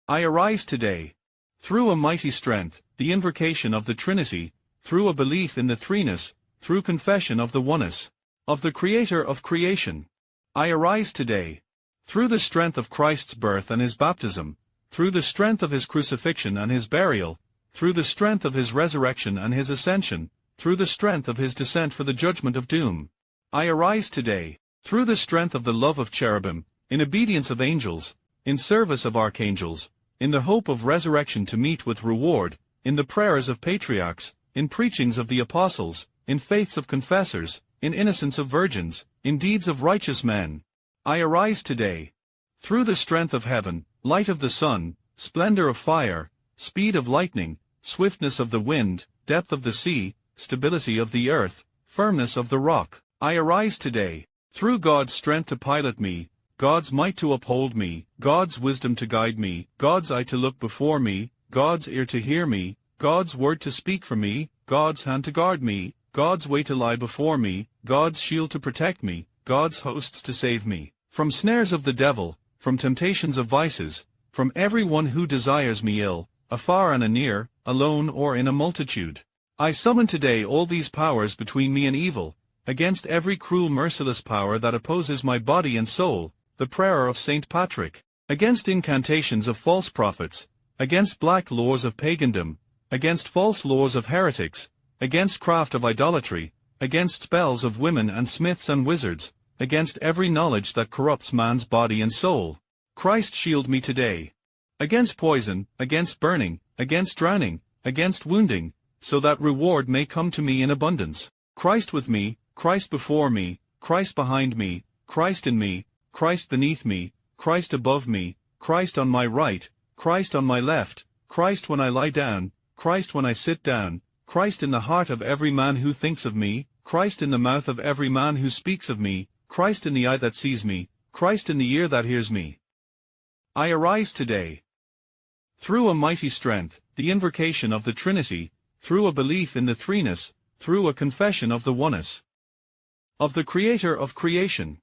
I arise today. Through a mighty strength, the invocation of the Trinity, through a belief in the Threeness, through confession of the Oneness, of the Creator of creation. I arise today. Through the strength of Christ's birth and his baptism, through the strength of his crucifixion and his burial, through the strength of his resurrection and his ascension, through the strength of his descent for the judgment of doom. I arise today. Through the strength of the love of cherubim, in obedience of angels, in service of archangels, in the hope of resurrection to meet with reward, in the prayers of patriarchs, in preachings of the apostles, in faiths of confessors, in innocence of virgins, in deeds of righteous men. I arise today. Through the strength of heaven, light of the sun, splendor of fire, speed of lightning, swiftness of the wind, depth of the sea, stability of the earth, firmness of the rock, I arise today. Through God's strength to pilot me, God's might to uphold me, God's wisdom to guide me, God's eye to look before me, God's ear to hear me, God's word to speak for me, God's hand to guard me, God's way to lie before me, God's shield to protect me, God's hosts to save me, from snares of the devil, from temptations of vices, from every one who desires me ill, afar and anear, alone or in a multitude. I summon today all these powers between me and evil, against every cruel merciless power that opposes my body and soul, the prayer of Saint Patrick, against incantations of false prophets, against black laws of pagandom, against false laws of heretics, against craft of idolatry, against spells of women and smiths and wizards, against every knowledge that corrupts man's body and soul. Christ shield me today. Against poison, against burning, against drowning, against wounding, so that reward may come to me in abundance. Christ with me, Christ before me, Christ behind me, Christ in me, Christ beneath me, Christ above me, Christ on my right, Christ on my left, Christ when I lie down, Christ when I sit down, Christ in the heart of every man who thinks of me, Christ in the mouth of every man who speaks of me, Christ in the eye that sees me, Christ in the ear that hears me. I arise today. Through a mighty strength, the invocation of the Trinity, through a belief in the Threeness, through a confession of the Oneness, of the Creator of creation.